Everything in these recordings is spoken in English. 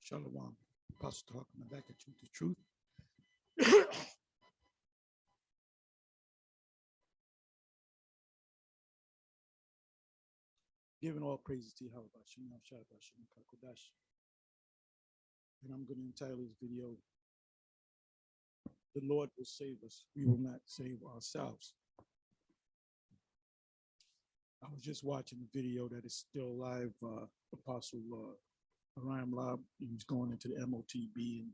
Shalom. Apostle talking back at you the truth. Giving all praises to Yahweh Bashem, Shabbat Bashem, Kakodash. And I'm going to entitle this video, "The Lord Will Save Us. We Will Not Save Ourselves." I was just watching a video that is still live. Apostle Abraham Lob, he's going into the MOTB and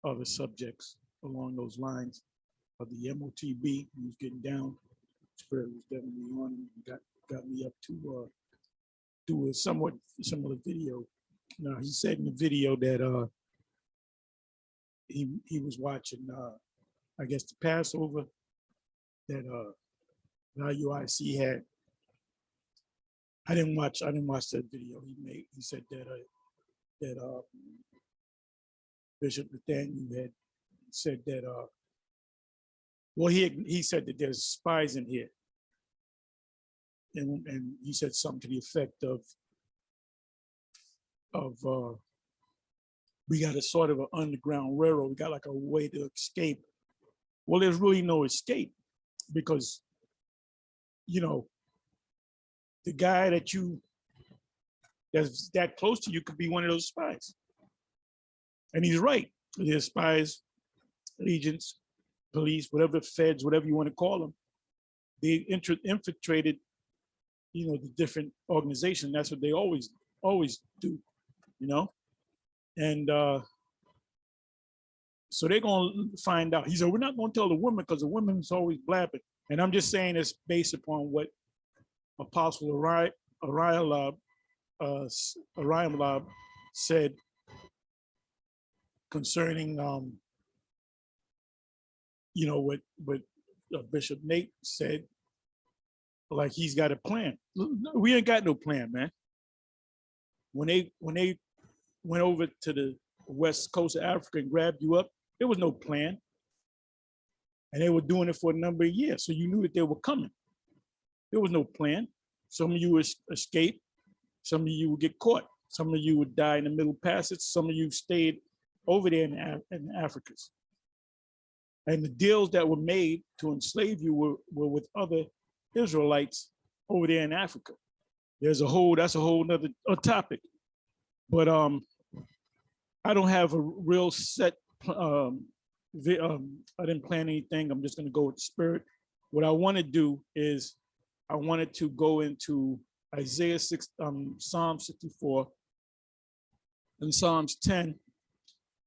other subjects along those lines of the MOTB. He was getting down. Spirit was definitely on him. Got me up to do a somewhat similar video. Now, he said in the video that he was watching, I guess, the Passover that IUIC had. I didn't watch that video he made. He said that Bishop Nathaniel had said that well, he said that there's spies in here, and he said something to the effect of we got a sort of an underground railroad. We got like a way to escape. Well, there's really no escape, because the guy that's that close to you could be one of those spies. And he's right. There's spies, agents, police, whatever, feds, whatever you want to call them. They infiltrated, the different organizations. That's what they always do, And so they're going to find out. He said, we're not going to tell the woman because the woman's always blabbing. And I'm just saying it's based upon what Apostle Ariah Lob said concerning, what Bishop Nate said, like he's got a plan. We ain't got no plan, man. When they went over to the west coast of Africa and grabbed you up, there was no plan. And they were doing it for a number of years. So you knew that they were coming. There was no plan. Some of you would escape. Some of you would get caught. Some of you would die in the Middle Passage. Some of you stayed over there in the Africas. And the deals that were made to enslave you were with other Israelites over there in Africa. That's a whole nother topic. But I don't have a real set, I didn't plan anything. I'm just gonna go with the Spirit. What I wanna do is I wanted to go into Psalm 64 and Psalms 10.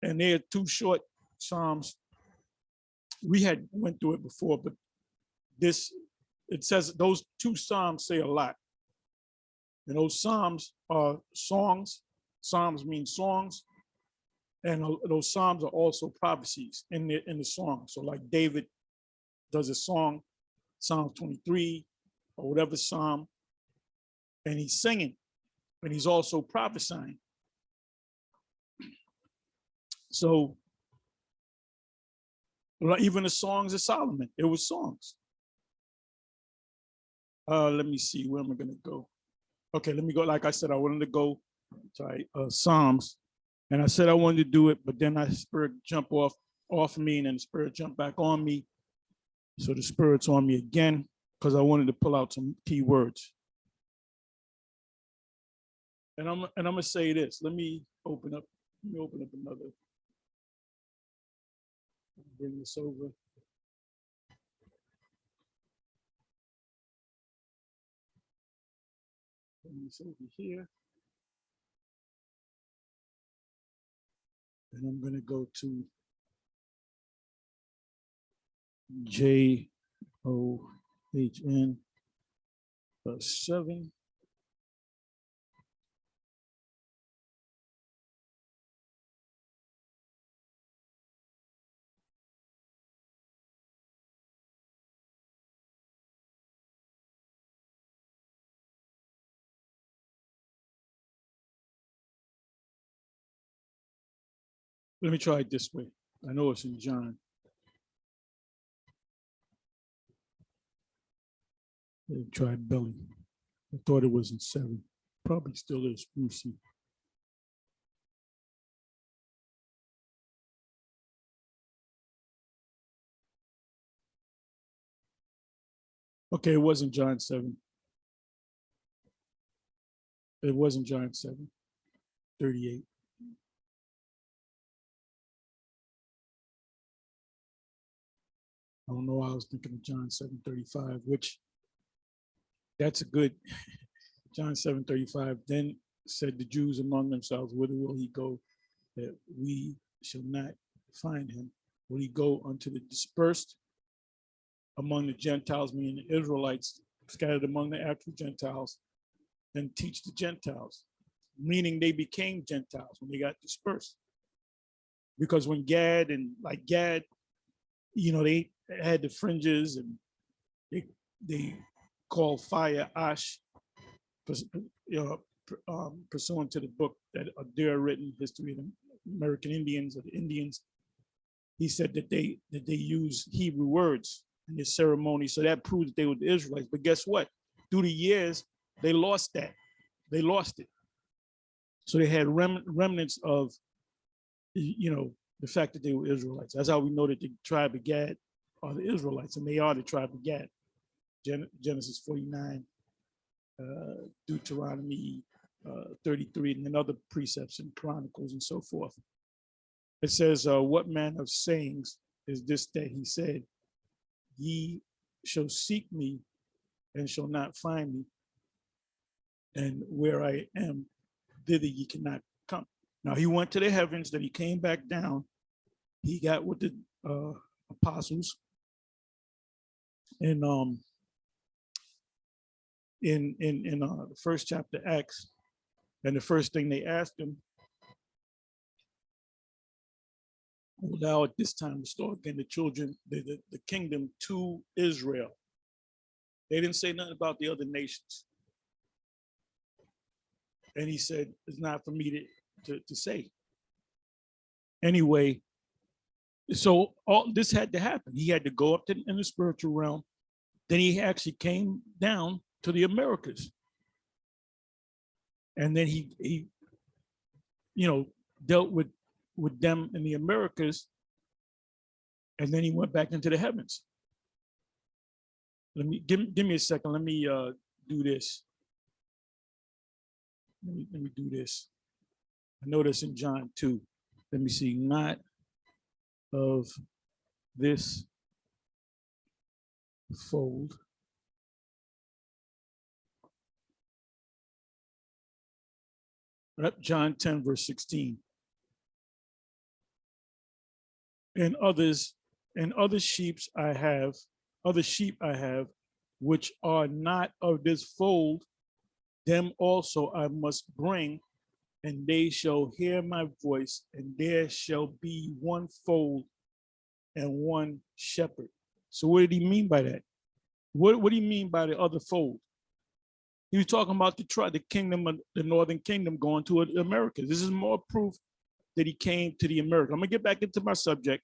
And they're two short Psalms. We had went through it before, but it says those two Psalms say a lot. And those Psalms are songs. Psalms mean songs. And those Psalms are also prophecies in the song. So like David does a song, Psalm 23 or whatever Psalm, and he's singing, and he's also prophesying. So even the songs of Solomon, it was songs. Let me see, where am I gonna go? Okay, let me go. Like I said, I wanted to go to Psalms, and I said I wanted to do it, but then the Spirit jumped off me, and then the Spirit jumped back on me. So the Spirit's on me again, because I wanted to pull out some key words. And I'm gonna say this. Let me open up another. Bring this over. Bring this over here. And I'm going to go to JOHN 7. Let me try it this way. I know it's in John. Let me try Billy. I thought it was in 7. Probably still is. Let me see. Okay, it wasn't John 7. It wasn't John 7:38. I don't know why I was thinking of John 7:35, which that's a good John 7:35. Then said the Jews among themselves, whither will he go that we shall not find him? Will he go unto the dispersed among the Gentiles, meaning the Israelites scattered among the actual Gentiles, and teach the Gentiles, meaning they became Gentiles when they got dispersed. Because when Gad, they had the fringes, and they called fire Ash, pursuant to the book that Adair written, History of the American Indians, or the Indians. He said that they use Hebrew words in this ceremony, so that proves that they were the Israelites. But guess what? Through the years, they lost that. They lost it. So they had remnants of, the fact that they were Israelites. That's how we know that the tribe of Gad are the Israelites, and they are the tribe of Gad. Genesis 49, Deuteronomy 33, and then other precepts and Chronicles and so forth. It says, what manner of sayings is this that he said, ye shall seek me and shall not find me, and where I am, thither ye cannot come. Now he went to the heavens, then he came back down. He got with the apostles, and in the first chapter Acts, and the first thing they asked him, will thou at this time restore again the children, the kingdom to Israel? They didn't say nothing about the other nations. And he said, it's not for me to say. Anyway, so all this had to happen. He had to go up in the spiritual realm. Then he actually came down to the Americas. And then he dealt with them in the Americas. And then he went back into the heavens. Let me give me a second. Let me do this. Let me do this. I know this in John 2. Let me see. Not of this fold. John 10, verse 16. And other sheep I have, which are not of this fold, them also I must bring, and they shall hear my voice, and there shall be one fold and one shepherd. So what did he mean by that? What do you mean by the other fold? He was talking about the kingdom of the northern kingdom going to the Americas. This is more proof that he came to the Americas. I'm gonna get back into my subject.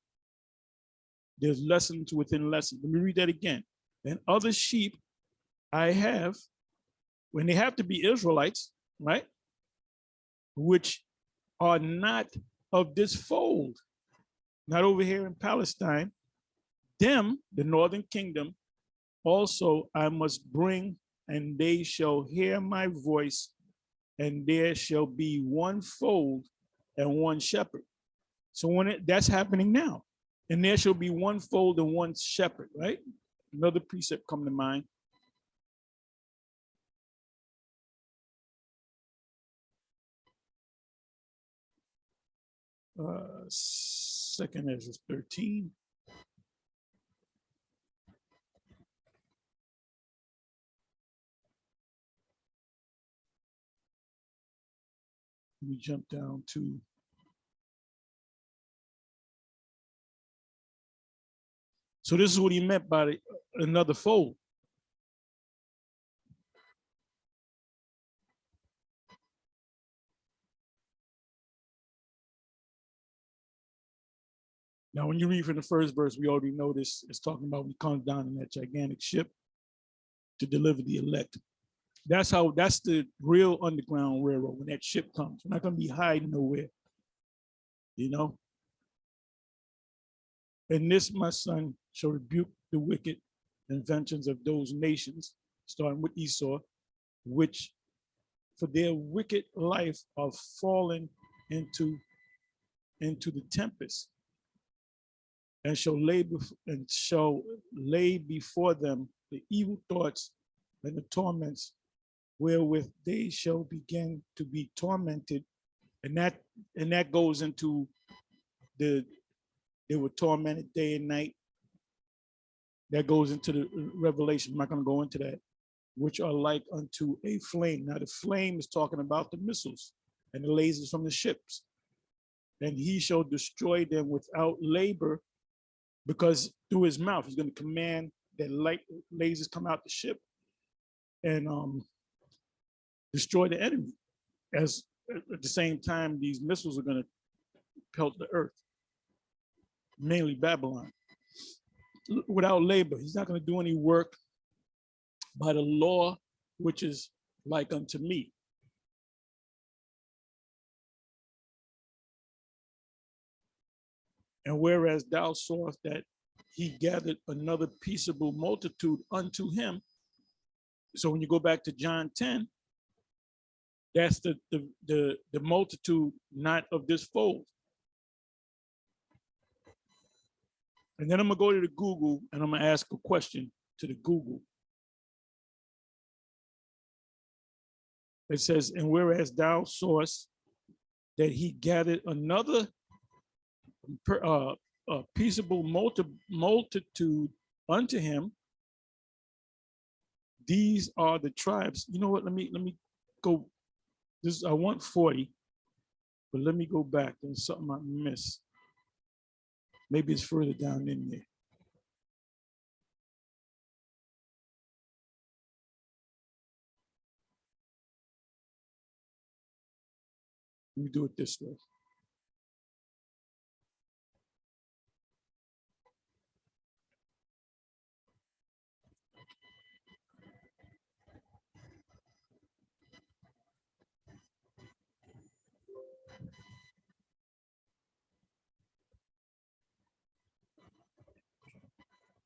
There's lessons within lessons. Let me read that again. And other sheep I have, when they have to be Israelites, right? Which are not of this fold, not over here in Palestine. Them, the northern kingdom, also I must bring, and they shall hear my voice, and there shall be one fold and one shepherd. So that's happening now. And there shall be one fold and one shepherd, right? Another precept come to mind. Second Ezra 13. Let me jump down to so this is what he meant by another fold. Now, when you read from the first verse, we already know this. It's talking about when he comes down in that gigantic ship to deliver the elect. That's the real Underground Railroad. When that ship comes, we're not going to be hiding nowhere, And this, my son, shall rebuke the wicked inventions of those nations, starting with Esau, which for their wicked life are fallen into the tempest, and shall lay before them the evil thoughts and the torments wherewith they shall begin to be tormented. And that goes into they were tormented day and night. That goes into the Revelation. I'm not going to go into that, which are like unto a flame. Now the flame is talking about the missiles and the lasers from the ships. And he shall destroy them without labor, because through his mouth, he's going to command that light lasers come out the ship and destroy the enemy. As at the same time, these missiles are going to pelt the earth, mainly Babylon, without labor. He's not going to do any work by the law, which is like unto me. And whereas thou sawest that he gathered another peaceable multitude unto him. So when you go back to John 10, that's the multitude not of this fold. And then I'm gonna go to the Google and I'm gonna ask a question to the Google. It says, and whereas thou sawest that he gathered another peaceable multitude unto him, these are the tribes. You know what? Let me go. This I want 40, but let me go back. There's something I missed. Maybe it's further down in there. Let me do it this way.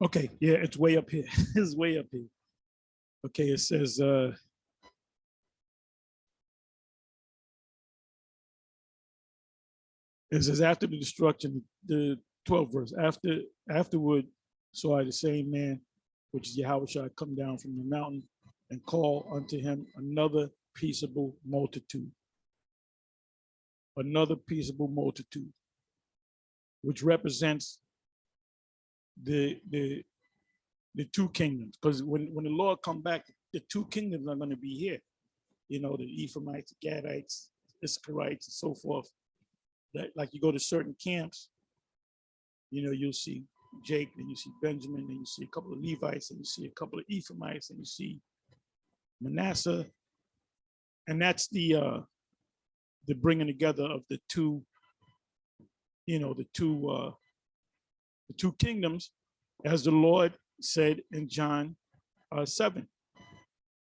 Okay, yeah, it's way up here. It's way up here. Okay, it says, after the destruction, the 12th verse, afterward saw I the same man, which is Yahweh, shall come down from the mountain and call unto him another peaceable multitude. Another peaceable multitude, which represents the two kingdoms. Because when the Lord come back, the two kingdoms are going to be here. You know, the Ephraimites, the Gadites, Issacharites, and so forth. That, like you go to certain camps, you know, you'll see Jake, and you see Benjamin, and you see a couple of Levites, and you see a couple of Ephraimites, and you see Manasseh, and that's the bringing together of the two, you know, the two kingdoms, as the Lord said in John 7.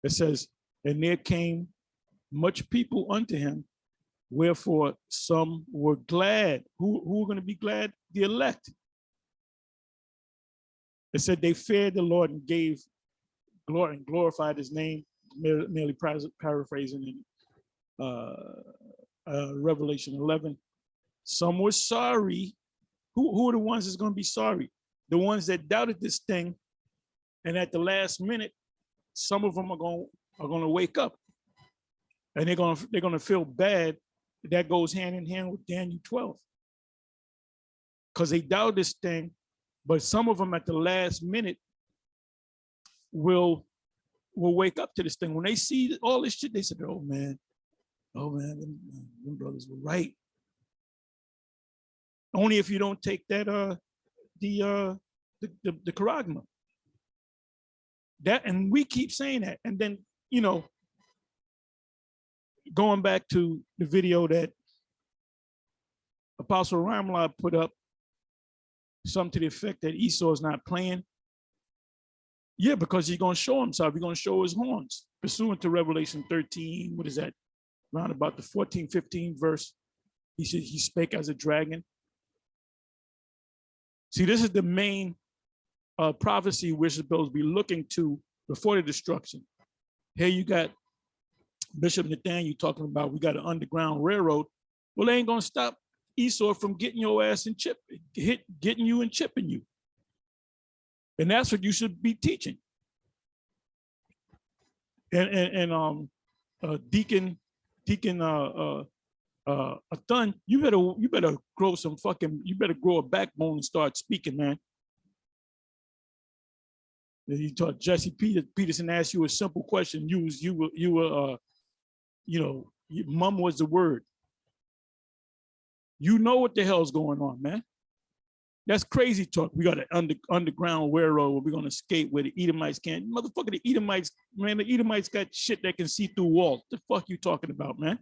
It says, and there came much people unto him, wherefore some were glad. Who were going to be glad? The elect. It said they feared the Lord and gave glory and glorified his name, merely paraphrasing in Revelation 11. Some were sorry. Who are the ones that's going to be sorry? The ones that doubted this thing, and at the last minute, some of them are going to wake up, and they're going to feel bad. That goes hand in hand with Daniel 12, because they doubt this thing, but some of them at the last minute will wake up to this thing. When they see all this shit, they said, oh man, them brothers were right. Only if you don't take that the charagma. That, and we keep saying that. And then, you know, going back to the video that Apostle Ramla put up, something to the effect that Esau is not playing. Yeah, because he's going to show himself. He's going to show his horns. Pursuant to Revelation 13, what is that? Around about the 14, 15 verse. He said he spake as a dragon. See, this is the main prophecy we're supposed to be looking to before the destruction. Here you got Bishop Nathaniel talking about we got an underground railroad. Well, they ain't gonna stop Esau from getting your ass and getting you and chipping you. And that's what you should be teaching. And Deacon Athun, you better grow some you better grow a backbone and start speaking, man. You taught Jesse Peterson asked you a simple question. Mum was the word. You know what the hell's going on, man. That's crazy talk. We got an underground railroad where we're gonna escape where the Edomites can't. Motherfucker, the Edomites, man, the Edomites got shit that can see through walls. The fuck you talking about, man?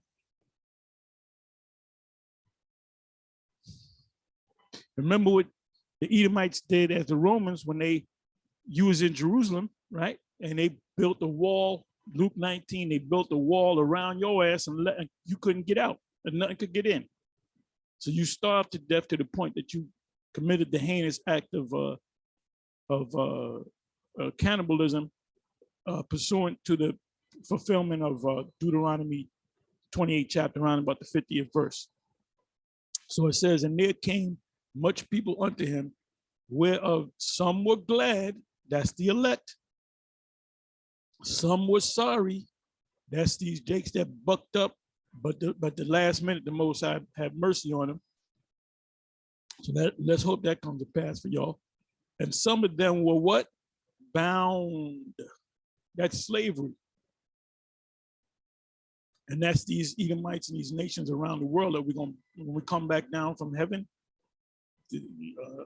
Remember what the Edomites did as the Romans when you was in Jerusalem, right? And they built a wall, Luke 19, they built a wall around your ass and you couldn't get out and nothing could get in. So you starved to death to the point that you committed the heinous act of cannibalism pursuant to the fulfillment of Deuteronomy 28 chapter, around about the 50th verse. So it says, and there came much people unto him, whereof some were glad, that's the elect. Some were sorry, that's these jakes that bucked up, but the last minute, the Most High have mercy on them. So let's hope that comes to pass for y'all. And some of them were what? Bound. That's slavery. And that's these Edomites and these nations around the world that when we come back down from heaven,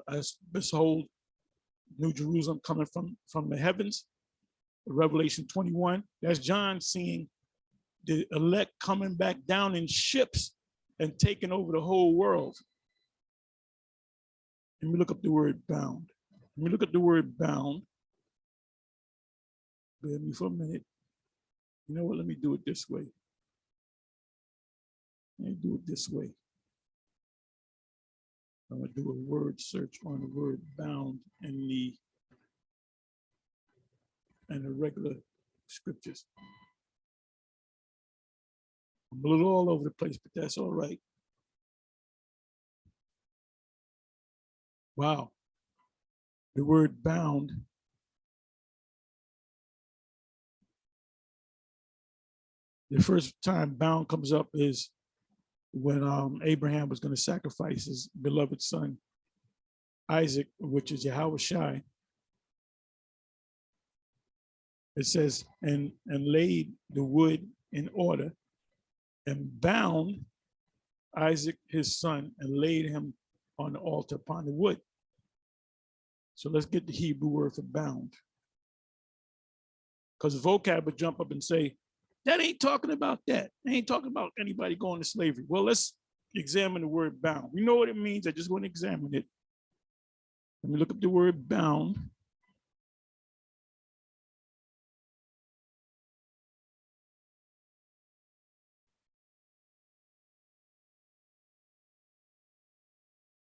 as this whole New Jerusalem coming from the heavens, Revelation 21, that's John seeing the elect coming back down in ships and taking over the whole world. Let me look up the word bound. Let me look at the word bound. Bear with me for a minute. You know what? Let me do it this way. Let me do it this way. I'm going to do a word search on the word bound in the regular scriptures. I'm a little all over the place, but that's all right. Wow. The word bound. The first time bound comes up is when Abraham was going to sacrifice his beloved son, Isaac, which is Yahweh Shai. It says, and laid the wood in order and bound Isaac, his son, and laid him on the altar upon the wood. So let's get the Hebrew word for bound. Because vocab would jump up and say, that ain't talking about that. They ain't talking about anybody going to slavery. Well, let's examine the word bound. We know what it means. I just want to examine it. Let me look up the word bound.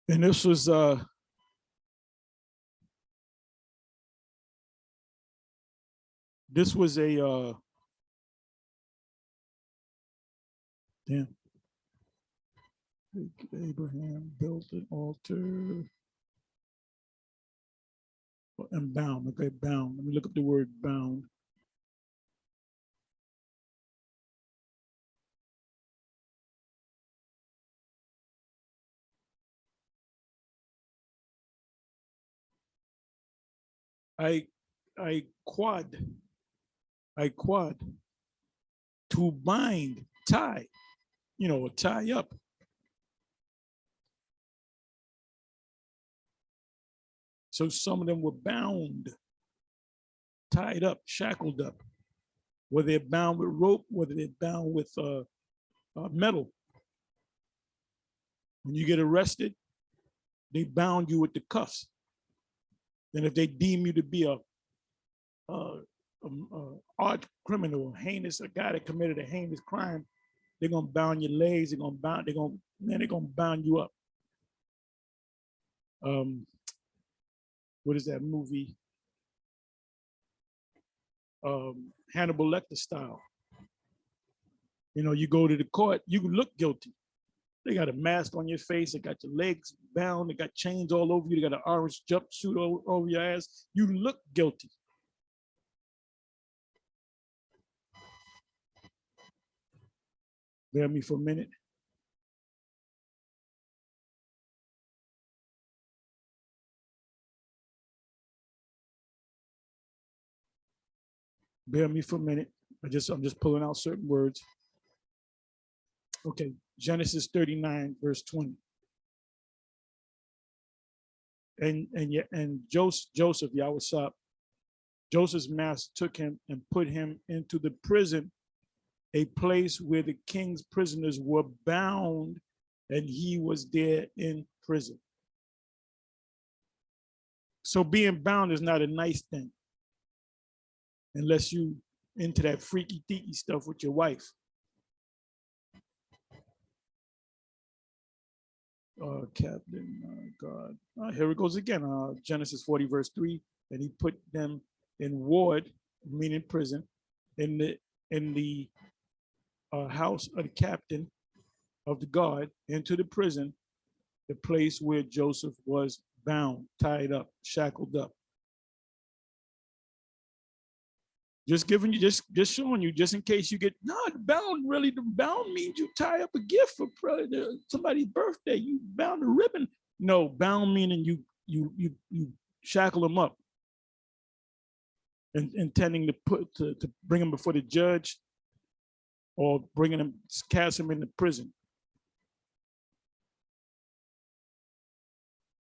And this was a damn. Abraham built an altar and bound. Okay, bound. Let me look up the word bound. I quad to bind, tie, tie up. So some of them were bound, tied up, shackled up, whether they're bound with rope, whether they're bound with metal. When you get arrested, they bound you with the cuffs. Then if they deem you to be a arch criminal, a guy that committed a heinous crime, they're gonna bound your legs. They're gonna bound you up. what is that movie? Hannibal Lecter style. You know, you go to the court, you look guilty. They got a mask on your face. They got your legs bound. They got chains all over you. They got an orange jumpsuit over your ass. You look guilty. Bear me for a minute. Bear me for a minute. I'm just pulling out certain words. Okay, Genesis 39, verse 20. And Joseph, Yahweh, Joseph's master took him and put him into the prison, a place where the king's prisoners were bound, and he was there in prison. So being bound is not a nice thing, unless you into that freaky deaky stuff with your wife. Captain, God. Here it goes again. Genesis 40, verse 3. And he put them in ward, meaning prison, in the house of the captain of the guard, into the prison, the place where Joseph was bound, tied up, shackled up. Just giving you, just showing you, just in case you get, no, bound, really, the bound means you tie up a gift for somebody's birthday, you bound a ribbon. No, bound meaning you shackle them up, and intending to bring them before the judge, or bringing them, cast them into prison.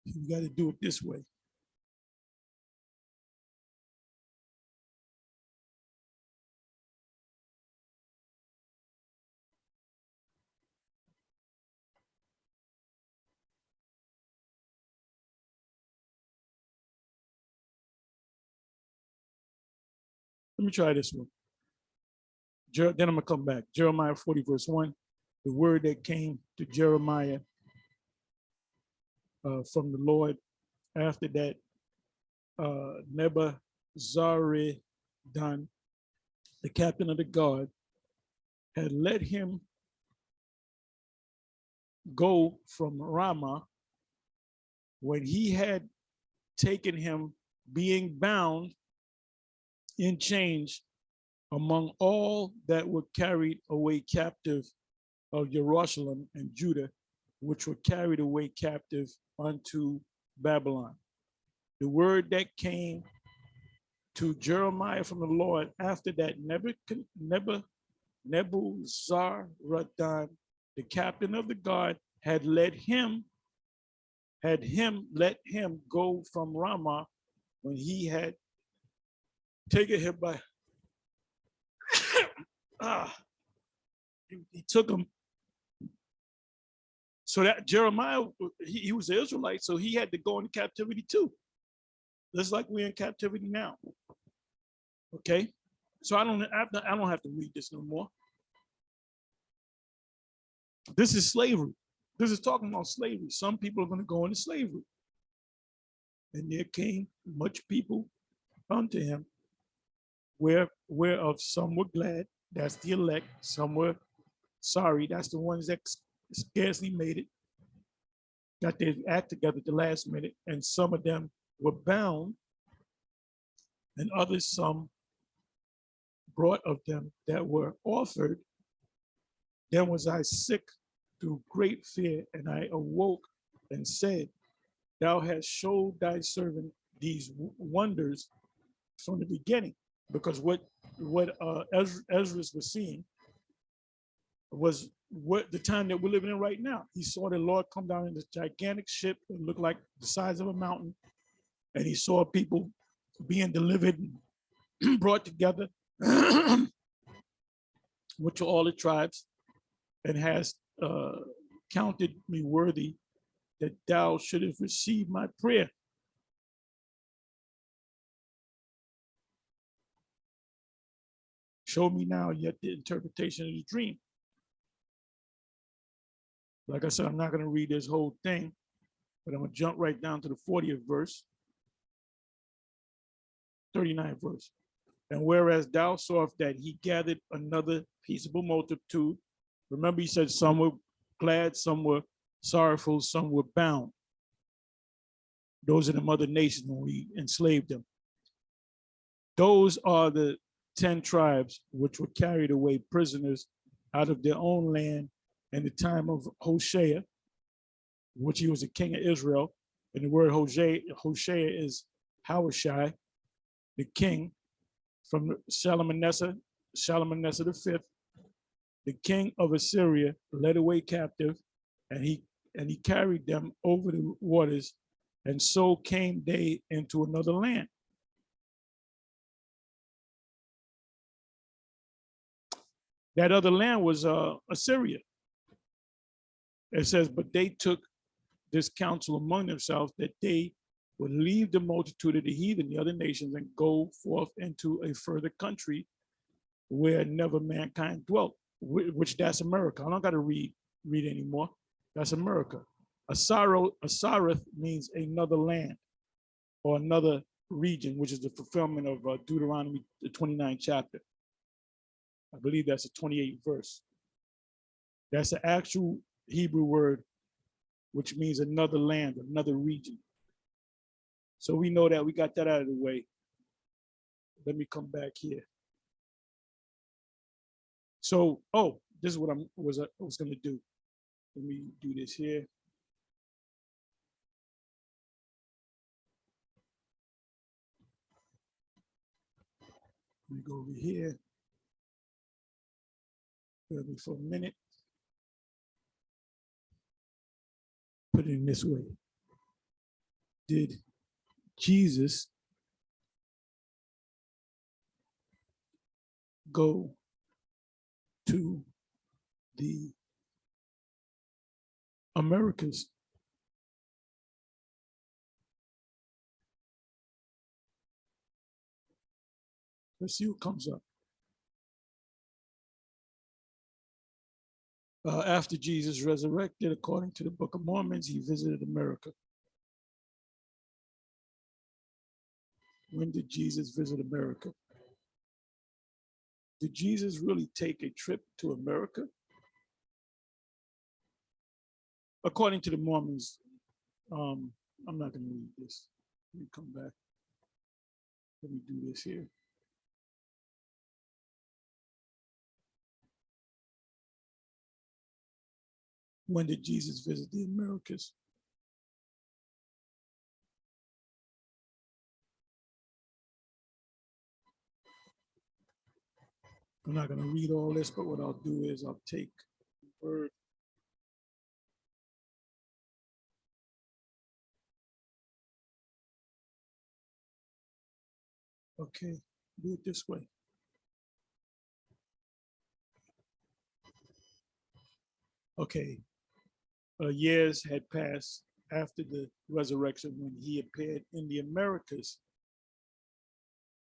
You got to do it this way. Let me try this one. Then I'm going to come back. Jeremiah 40, verse 1. The word that came to Jeremiah from the Lord after that Nebuzaradan, the captain of the guard, had let him go from Ramah when he had taken him being bound in chains among all that were carried away captive of Jerusalem and Judah, which were carried away captive unto Babylon. The word that came to Jeremiah from the Lord after that Nebuzaradan, the captain of the guard, had let him go from Ramah when he had taken him by he took him. So that Jeremiah, he was an Israelite, so he had to go into captivity too. Just like we're in captivity now. Okay, so I don't have to read this no more. This is slavery. This is talking about slavery. Some people are going to go into slavery. And there came much people unto him, whereof some were glad, that's the elect, some were sorry, that's the ones that scarcely made it, got their act together at the last minute, and some of them were bound, and others, some brought of them that were offered. Then was I sick through great fear, and I awoke and said, thou hast showed thy servant these wonders from the beginning. Because what Ezra was seeing was what the time that we're living in right now. He saw the Lord come down in this gigantic ship that looked like the size of a mountain, and he saw people being delivered and brought together, which are all the tribes, and has counted me worthy that thou shouldest receive my prayer. Show me now yet the interpretation of the dream. Like I said, I'm not going to read this whole thing, but I'm going to jump right down to the 40th verse. 39th verse. And whereas thou sawest that he gathered another peaceable multitude, remember he said some were glad, some were sorrowful, some were bound. Those are the other nations when we enslaved them. Those are the 10 tribes which were carried away prisoners out of their own land in the time of Hoshea, which he was the king of Israel. And the word Hoshea is Hawashai, the king from Shalmaneser the fifth, the king of Assyria, led away captive, and he carried them over the waters, and so came they into another land. That other land was Assyria. It says, but they took this counsel among themselves that they would leave the multitude of the heathen, the other nations, and go forth into a further country where never mankind dwelt, which that's America. I don't got to read anymore. That's America. Asareth means another land or another region, which is the fulfillment of Deuteronomy, the 29th chapter. I believe that's a 28th verse. That's the actual Hebrew word, which means another land, another region. So we know that we got that out of the way. Let me come back here. So, this is what I was going to do. Let me do this here. Let me go over here. Wait me for a minute. Put it in this way. Did Jesus go to the Americas? Let's see what comes up. After Jesus resurrected, according to the Book of Mormons, he visited America. When did Jesus visit America? Did Jesus really take a trip to America? According to the Mormons, I'm not going to read this. Let me come back. Let me do this here. When did Jesus visit the Americas? I'm not going to read all this, but what I'll do is I'll take the word. Okay, do it this way. Okay, years had passed after the resurrection when he appeared in the Americas,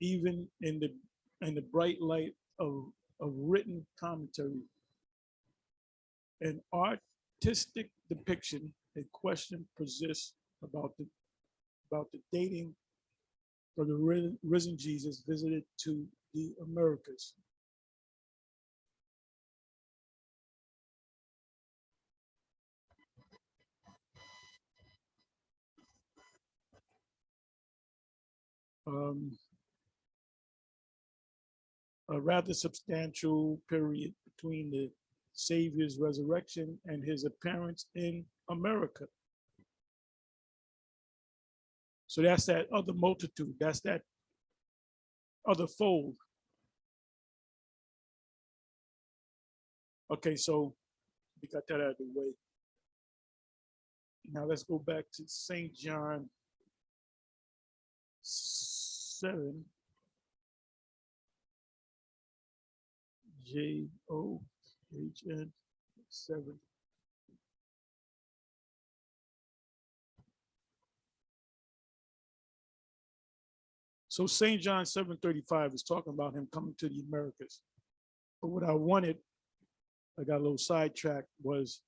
even in the bright light of written commentary. An artistic depiction, a question persists about the dating of the risen Jesus visited to the Americas. A rather substantial period between the Savior's resurrection and his appearance in America. So that's that other multitude. That's that other fold. Okay, so we got that out of the way. Now let's go back to St. John 7. John 7. So St. John 7:35 is talking about him coming to the Americas. But what I wanted, I got a little sidetracked, was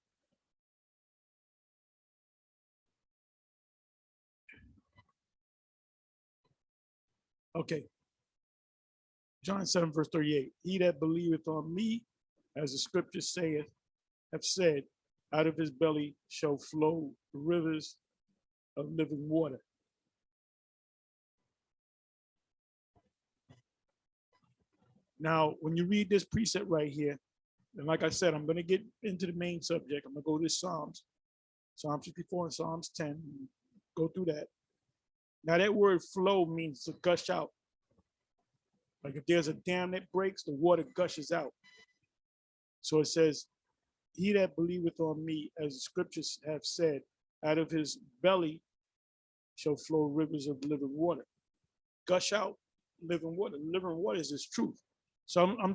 Okay. John 7, verse 38. He that believeth on me, as the scripture saith, have said, out of his belly shall flow rivers of living water. Now, when you read this precept right here, and like I said, I'm going to get into the main subject. I'm going to go to Psalms, Psalm 54 and Psalms 10, go through that. Now, that word flow means to gush out. Like if there's a dam that breaks, the water gushes out. So it says, he that believeth on me, as the scriptures have said, out of his belly shall flow rivers of living water. Gush out living water. Living water is this truth. So I'm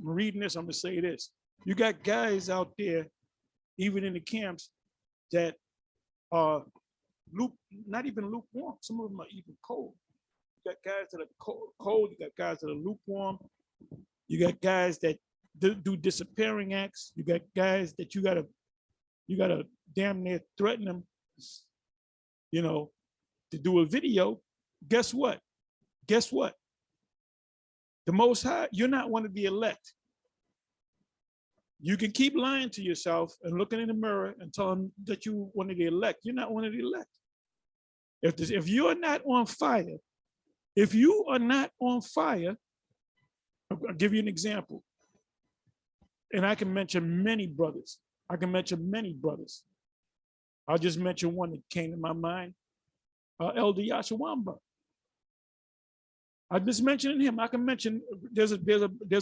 reading this, I'm gonna say this. You got guys out there, even in the camps, that are not even lukewarm. Some of them are even cold. You got guys that are cold, you got guys that are lukewarm, you got guys that do disappearing acts, you got guys that you gotta damn near threaten them, you know, to do a video. Guess what? Guess what? The Most High, you're not one of the elect. You can keep lying to yourself and looking in the mirror and telling that you one of the elect. You're not one of the elect. If you're not on fire, if you are not on fire, I'll give you an example. And I can mention many brothers. I'll just mention one that came to my mind, Elder Yashawamba. I just mentioned him. I can mention there's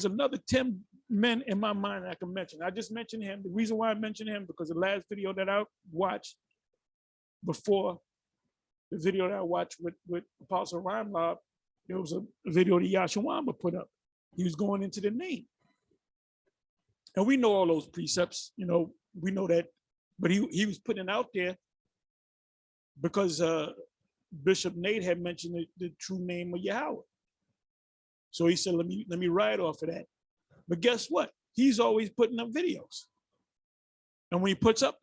another 10 men in my mind I can mention. I just mentioned him. The reason why I mentioned him because the last video that I watched before the video that I watched with Apostle Rhymelob, there was a video that Yashawamba put up. He was going into the name. And we know all those precepts, you know, we know that, but he was putting it out there because Bishop Nate had mentioned the true name of Yahweh. So he said, let me ride off of that. But guess what? He's always putting up videos. And when he puts up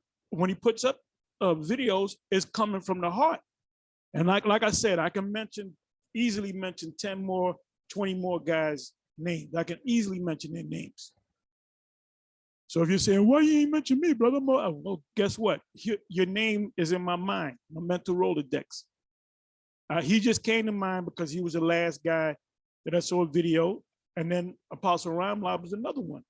videos, it's coming from the heart. And like I said, I can easily mention 10 more, 20 more guys' names. I can easily mention their names. So if you're saying, why you ain't mention me, brother? Well, guess what? Your name is in my mind, my mental Rolodex. He just came to mind because he was the last guy that I saw a video, and then Apostle Rhymelob was another one.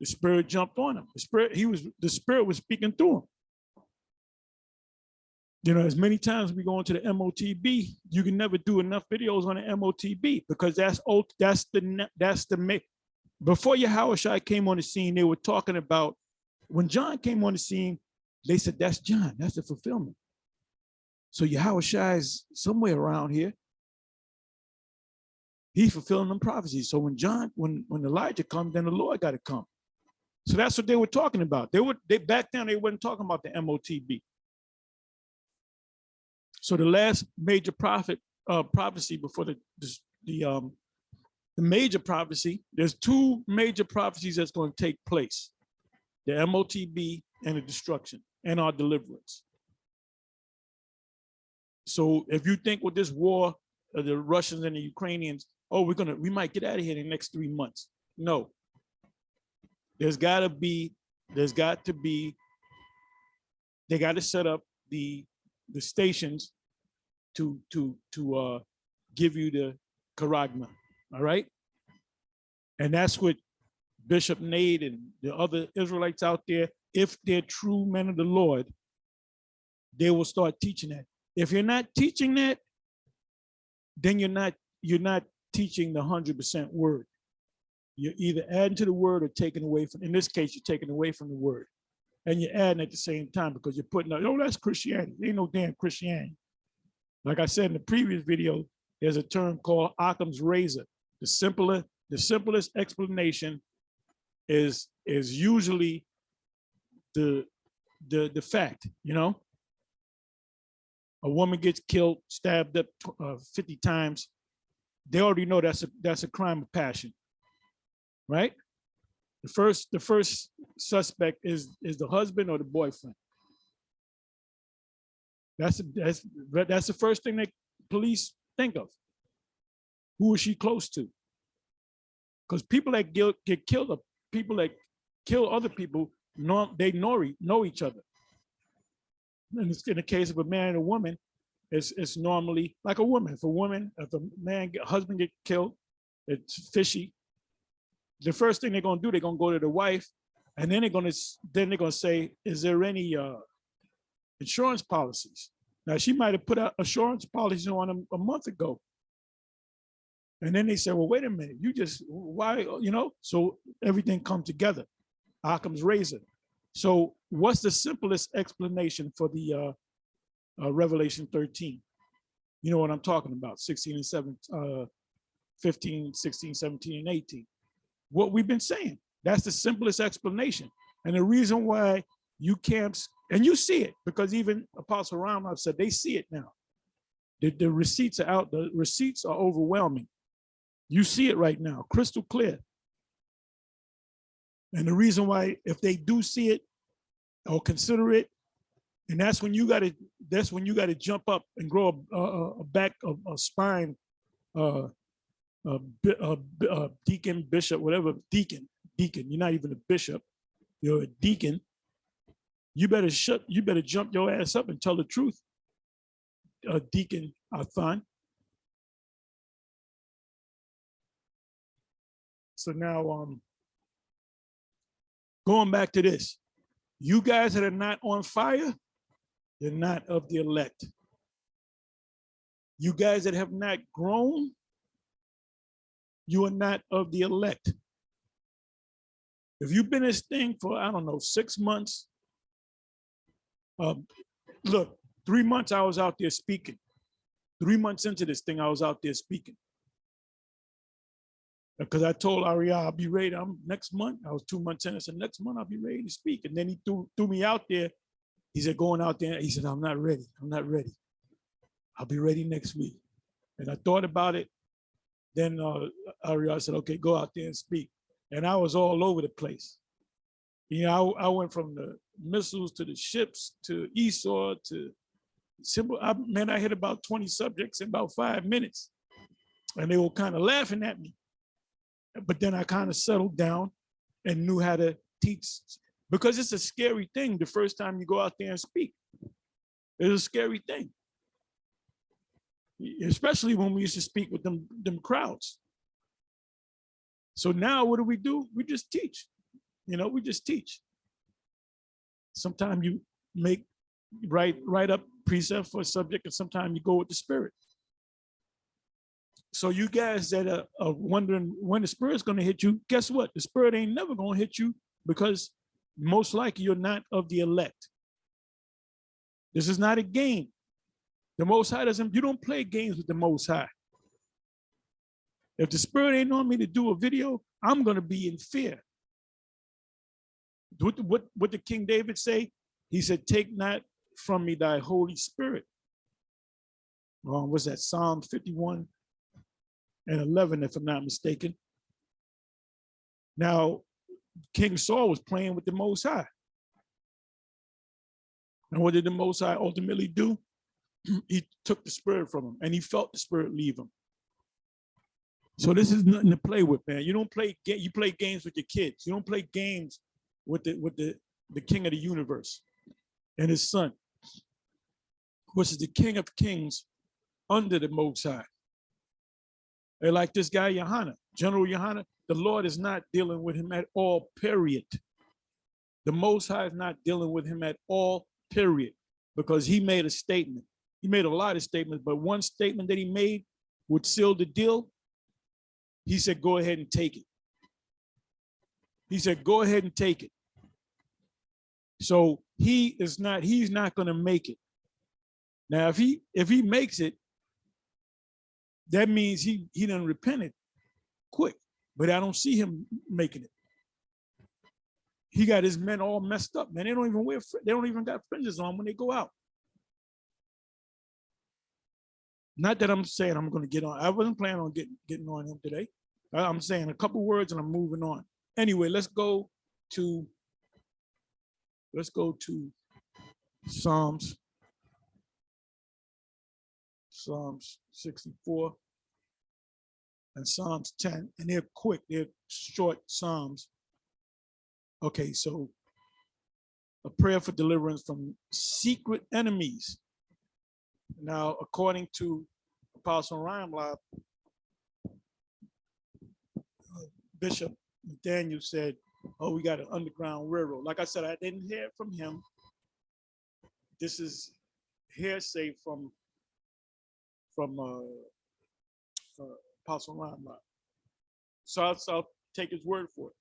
The spirit jumped on him. The spirit was speaking through him. You know, as many times we go into the MOTB, you can never do enough videos on the MOTB because that's the before Yahushua came on the scene, they were talking about when John came on the scene, they said that's John, that's the fulfillment. So Yahushua is somewhere around here. He's fulfilling them prophecies. So when Elijah comes, then the Lord got to come. So that's what they were talking about. They back then they weren't talking about the MOTB. So the last major prophecy before the major prophecy, there's two major prophecies that's going to take place: the MOTB and the destruction and our deliverance. So if you think with this war, the Russians and the Ukrainians, oh, we might get out of here in the next 3 months. No. They got to set up the stations to give you the charagma, all right? And that's what Bishop Nate and the other Israelites out there, if they're true men of the Lord, they will start teaching that. If you're not teaching that, then you're not teaching the 100% word. You're either adding to the word or taking away from. In this case, you're taking away from the word, and you're adding at the same time because you're putting out. Oh, that's Christianity. There ain't no damn Christianity. Like I said in the previous video, there's a term called Occam's razor. The simplest explanation is usually the fact. You know, a woman gets killed, stabbed up 50 times. They already know that's a crime of passion, right? The first suspect is the husband or the boyfriend. That's the first thing that police think of. Who is she close to? Because people that get killed are people that kill other people, they know each other. And in the case of a man and a woman, it's normally like a woman. If a husband get killed, it's fishy. The first thing they're gonna do, they're gonna go to the wife, and then they're gonna say, is there any insurance policies? Now she might have put an insurance policy on a month ago. And then they say, well, wait a minute, why, so everything comes together. Occam's razor. So what's the simplest explanation for the Revelation 13? You know what I'm talking about, 16 and 17, 15, 16, 17, and 18. What we've been saying, that's the simplest explanation. And the reason why you can't, and you see it, because even Apostle Ramos said they see it now. The receipts are out, the receipts are overwhelming. You see it right now, crystal clear. And the reason why, if they do see it or consider it, and that's when you got to jump up and grow a spine, deacon, bishop, whatever, deacon. You're not even a bishop, you're a deacon. You better jump your ass up and tell the truth, Deacon Athan. So now, going back to this, you guys that are not on fire, you're not of the elect. You guys that have not grown, you are not of the elect. If you've been in this thing for, I don't know, 6 months, look, 3 months I was out there speaking. 3 months into this thing, I was out there speaking. Because I told Ariel, I'll be ready. Next month. I was 2 months in. I said, next month I'll be ready to speak. And then he threw me out there. He said, going out there. He said, I'm not ready. I'm not ready. I'll be ready next week. And I thought about it. Then Ariel said, okay, go out there and speak. And I was all over the place. You know, I went from the missiles to the ships to Esau to simple. I hit about 20 subjects in about 5 minutes. And they were kind of laughing at me. But then I kind of settled down and knew how to teach, because it's a scary thing the first time you go out there and speak. It's a scary thing, especially when we used to speak with them crowds. So now what do? We just teach. We just teach. Sometimes you write up precept for a subject, and sometimes you go with the Spirit. So you guys that are wondering when the Spirit's going to hit you, guess what? The Spirit ain't never going to hit you, because most likely you're not of the elect. This is not a game. The Most High you don't play games with the Most High. If the Spirit ain't on me to do a video, I'm going to be in fear. What did King David say? He said, take not from me thy Holy Spirit. What's that? Psalm 51. And 11, if I'm not mistaken. Now, King Saul was playing with the Most High. And what did the Most High ultimately do? He took the Spirit from him, and he felt the Spirit leave him. So this is nothing to play with, man. You play games with your kids. You don't play games with the King of the universe and his son, which is the King of Kings under the Most High. They're like this guy, Yohanan, General Yohanan. The Lord is not dealing with him at all, period. The Most High is not dealing with him at all, period, because he made a statement. He made a lot of statements, but one statement that he made would seal the deal. He said, go ahead and take it. He said, go ahead and take it. So he's not going to make it. Now, if he makes it, that means he done repented quick, but I don't see him making it. He got his men all messed up, man. They don't even got fringes on when they go out. Not that I'm saying I'm going to get on. I wasn't planning on getting on him today. I'm saying a couple words and I'm moving on. Anyway, let's go to Psalms 64. and Psalms 10, and they're quick, they're short Psalms. Okay, so a prayer for deliverance from secret enemies. Now, according to Apostle Reinblad, Bishop Daniel said, oh, we got an underground railroad. Like I said, I didn't hear it from him. This is hearsay from Apostle Reinblad. So I'll take his word for it.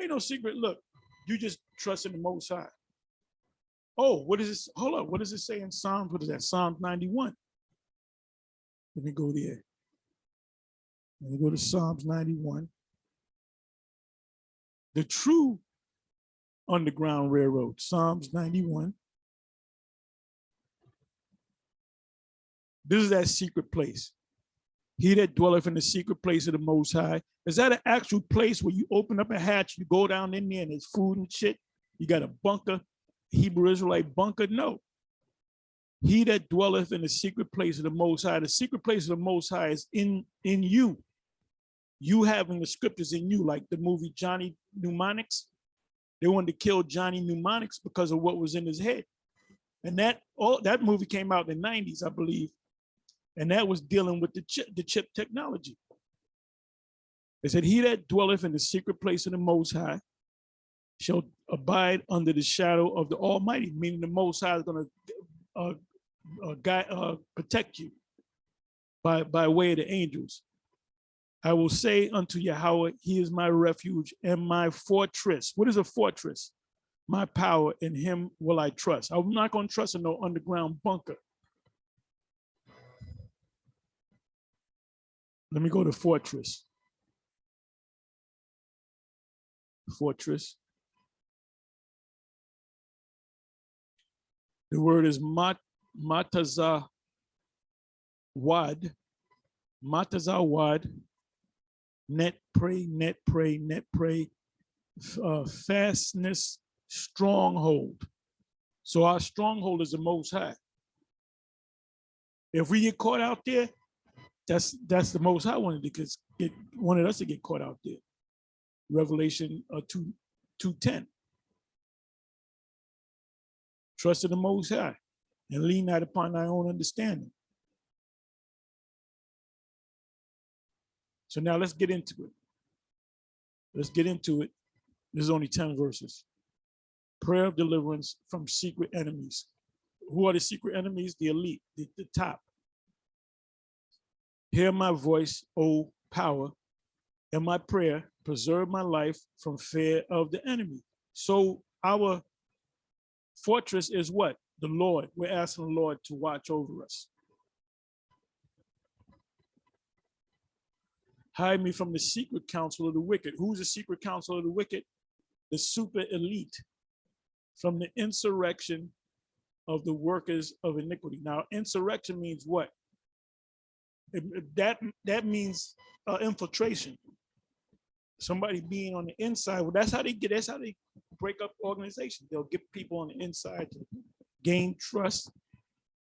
Ain't no secret. Look, you just trust in the Most High. Oh, what is this? Hold on. What does it say in Psalms? What is that? Psalms 91. Let me go there. Let me go to Psalms 91. The true underground railroad, Psalms 91. This is that secret place. He that dwelleth in the secret place of the Most High. Is that an actual place where you open up a hatch, you go down in there and there's food and shit? You got a bunker, Hebrew Israelite bunker? No. He that dwelleth in the secret place of the Most High. The secret place of the Most High is in you. You having the scriptures in you, like the movie Johnny Mnemonics. They wanted to kill Johnny Mnemonics because of what was in his head. And that movie came out in the 90s, I believe. And that was dealing with the chip technology. They said, he that dwelleth in the secret place of the Most High shall abide under the shadow of the Almighty, meaning the Most High is going to protect you by way of the angels. I will say unto Yahweh, he is my refuge and my fortress. What is a fortress? My power, in him will I trust. I'm not going to trust in no underground bunker. Let me go to fortress. Fortress. The word is matazawad. Matazawad. Net pray, net pray, net pray. Fastness, stronghold. So our stronghold is the Most High. If we get caught out there, that's the Most High wanted us to get caught out there. Revelation 2:10. Trust in the Most High and lean not upon thy own understanding. So now let's get into it. Let's get into it. There's only 10 verses. Prayer of deliverance from secret enemies. Who are the secret enemies? The elite, the top. Hear my voice, O power, and my prayer, preserve my life from fear of the enemy. So our fortress is what? The Lord. We're asking the Lord to watch over us. Hide me from the secret counsel of the wicked. Who's the secret counsel of the wicked? The super elite. From the insurrection of the workers of iniquity. Now, insurrection means what? That means infiltration. Somebody being on the inside. Well, that's how they break up organizations. They'll get people on the inside to gain trust,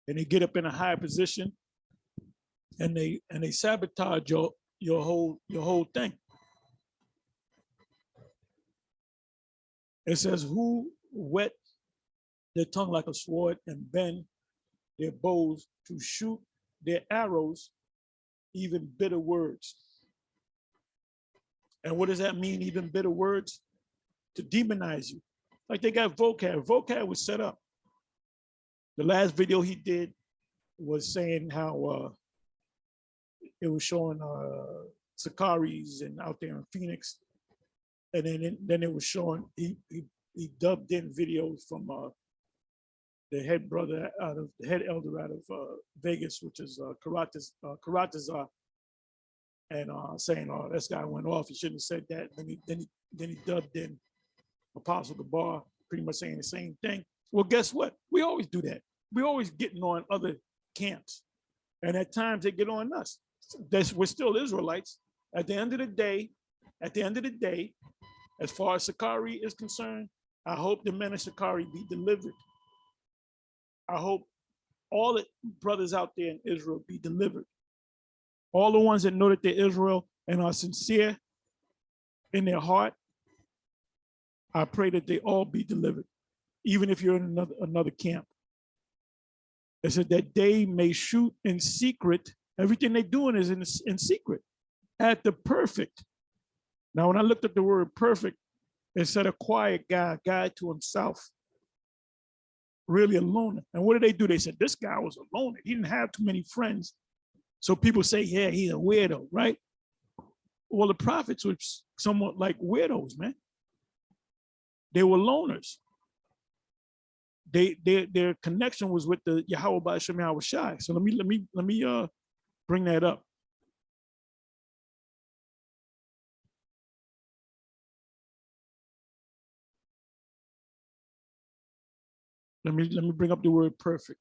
and they get up in a high position, and they sabotage your whole thing. It says, who wet their tongue like a sword and bend their bows to shoot their arrows, even bitter words. And what does that mean, even bitter words? To demonize you. Like they got vocab. Vocab was set up. The last video he did was saying how it was showing Sakaris and out there in Phoenix. And then it was showing, he dubbed in videos from the head elder out of Vegas, which is Karatazar, and saying, "Oh, this guy went off. He shouldn't have said that." Then he dubbed in Apostle Gabar, pretty much saying the same thing. Well, guess what? We always do that. We always getting on other camps, and at times they get on us. We're still Israelites. At the end of the day, as far as Sakari is concerned, I hope the men of Sakari be delivered. I hope all the brothers out there in Israel be delivered. All the ones that know that they're Israel and are sincere in their heart, I pray that they all be delivered, even if you're in another camp. It said that they may shoot in secret. Everything they're doing is in secret at the perfect. Now, when I looked at the word perfect, it said a quiet guy, guy to himself, really a loner. And what did they do? They said, this guy was a loner. He didn't have too many friends. So people say, yeah, he's a weirdo, right? Well, the prophets were somewhat like weirdos, man. They were loners. Their connection was with the Yahweh Ba'ashem Yahweh Shai. So let me bring that up. Let me bring up the word perfect.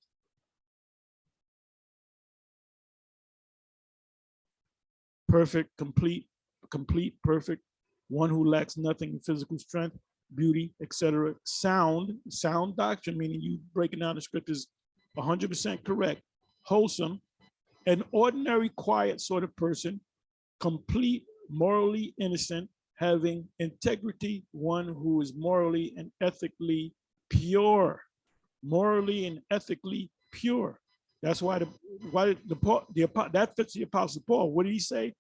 Perfect, complete, perfect, one who lacks nothing in physical strength, beauty, etc. Sound doctrine, meaning you breaking down the scriptures 100% correct, wholesome, an ordinary, quiet sort of person, complete, morally innocent, having integrity, one who is morally and ethically pure. Morally and ethically pure. That's why that fits the Apostle Paul. What did he say?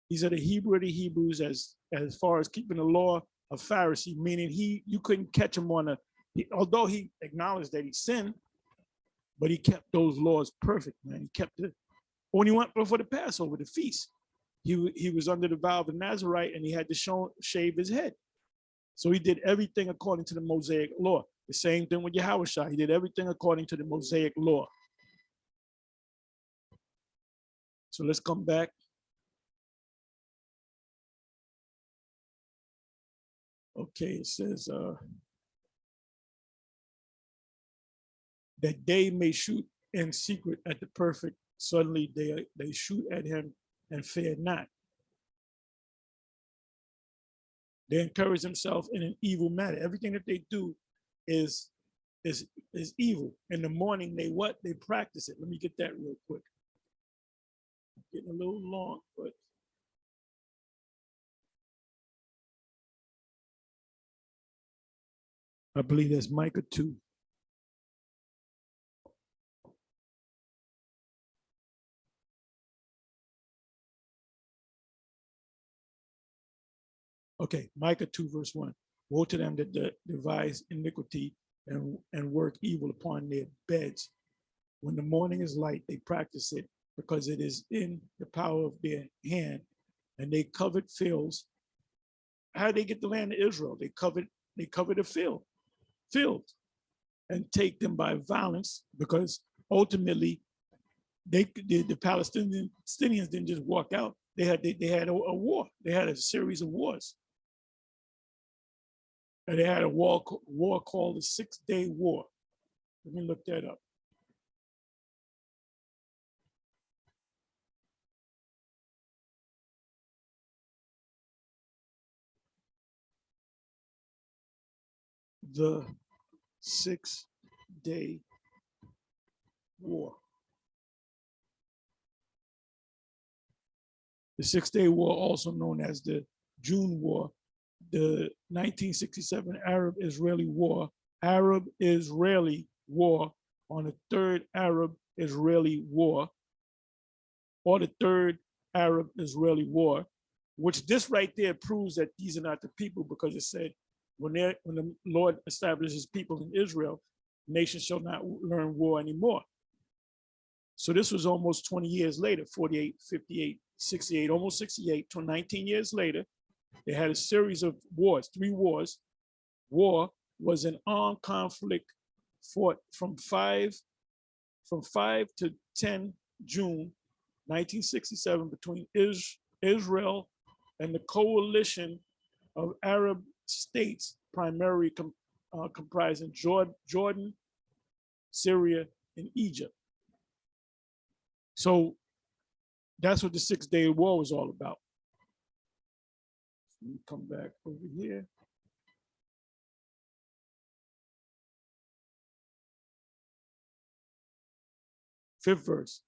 He said the Hebrew of the Hebrews as far as keeping the law of Pharisee, meaning you couldn't catch him on although he acknowledged that he sinned, but he kept those laws perfect, man. He kept it. When he went before the Passover, the feast, he was under the vow of the Nazarite and he had to shave his head. So he did everything according to the Mosaic law. The same thing with Yahushua. He did everything according to the Mosaic law. So let's come back. Okay, it says that they may shoot in secret at the perfect. Suddenly they shoot at him and fear not. They encourage themselves in an evil manner. Everything that they do is evil. In the morning, they practice it. Let me get that real quick. Getting a little long, but I believe that's Micah 2. Okay, Micah 2, verse 1. Woe to them that devise iniquity and work evil upon their beds. When the morning is light, they practice it because it is in the power of their hand, and they covet fields. How did they get the land of Israel? They covet a field, and take them by violence, because ultimately the Palestinians didn't just walk out. They had a war. They had a series of wars. And they had a war called the 6-Day War. Let me look that up. The 6-Day War. The 6-Day War, also known as the June War, the 1967 Arab-Israeli War, on the Third Arab-Israeli War, or the Third Arab-Israeli War, which this right there proves that these are not the people, because it said, when the Lord establishes people in Israel, nations shall not learn war anymore. So this was almost 20 years later, 48, 58, 68, almost 68, 19 years later. They had a series of wars, 3 wars. War was an armed conflict fought from 5 to 10 June 1967 between Israel and the coalition of Arab states, primarily comprising Jordan, Syria, and Egypt. So that's what the 6-Day War was all about. Let me come back over here. Fifth verse.